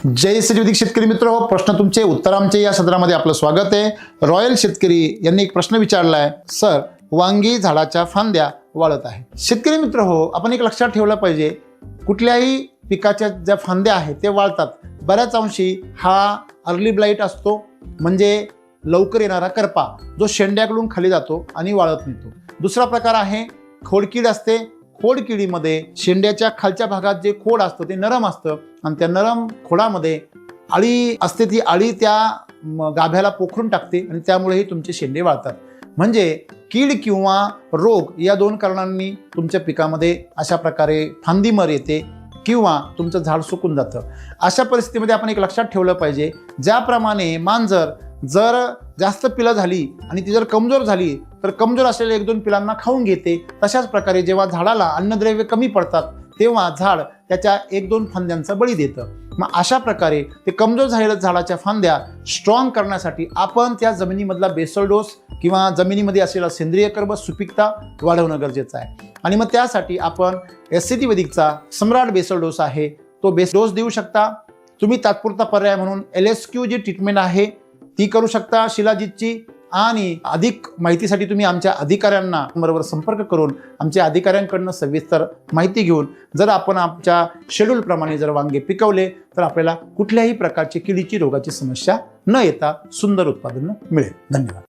जय श्री शेतकरी मित्र हो, प्रश्न तुमचे उत्तर आमचे या सदरामध्ये आपलं स्वागत आहे। रॉयल शेतकरी यांनी एक प्रश्न विचारला आहे, सर वांगी झाडाच्या फांद्या वाळत आहे। शेतकरी मित्र हो, आपण एक लक्षात ठेवलं पाहिजे, कुठल्याही पिकाच्या ज्या फांद्या आहेत ते वाळतात। बऱ्याच अंशी हा अर्ली ब्लाइट असतो, म्हणजे लवकर येणारा करपा जो शेंड्याकडून खाली जातो आणि वाळत नेतो। दुसरा प्रकार आहे खोडकीड असते। खोडकिडीमध्ये शेंड्याच्या खालच्या भागात जे खोड असतं ते नरम असतं आणि त्या नरम खोडामध्ये अळी असते। ती अळी त्या गाभ्याला पोखरून टाकते आणि त्यामुळेही तुमचे शेंडे वाळतात। म्हणजे कीड किंवा रोग या दोन कारणांनी तुमच्या पिकामध्ये अशा प्रकारे फांदीमर येते किंवा तुमचं झाड सुकून जातं। अशा परिस्थितीमध्ये आपण एक लक्षात ठेवलं पाहिजे, ज्याप्रमाणे मांजर जर जास्त पिलं झाली आणि ती जर कमजोर झाली तर कमजोर असलेल्या 1-2 पिलांना खाऊन घेते, तशाच प्रकारे जेव्हा झाडाला अन्नद्रव्य कमी पडतात तेव्हा झाड त्याच्या 1-2 फांद्यांचा बळी देतं। मग अशा प्रकारे ते कमजोर झालेल्या झाडाच्या फांद्या स्ट्रॉंग करण्यासाठी आपण त्या जमिनीमधला बेसल डोस किंवा जमिनीमध्ये असलेला सेंद्रिय कर्ब सुपीकता वाढवणं गरजेचं आहे। आणि मग त्यासाठी आपण SCT वैदिकचा सम्राट बेसल डोस आहे तो बेस डोस देऊ शकता। तुम्ही तात्पुरता पर्याय म्हणून LSQ जी ट्रीटमेंट आहे ती करू शकता शिलाजीतची। आणि अधिक माहितीसाठी तुम्ही आमच्या अधिकाऱ्यांना बरोबर संपर्क करून आमच्या अधिकाऱ्यांकडून सविस्तर माहिती घेऊन जर आपण आमच्या शेड्यूल प्रमाणे जर वांगे पिकवले तर आपल्याला कुठल्याही प्रकारची किडीची रोगाची समस्या न येता सुंदर उत्पादन मिळेल। धन्यवाद।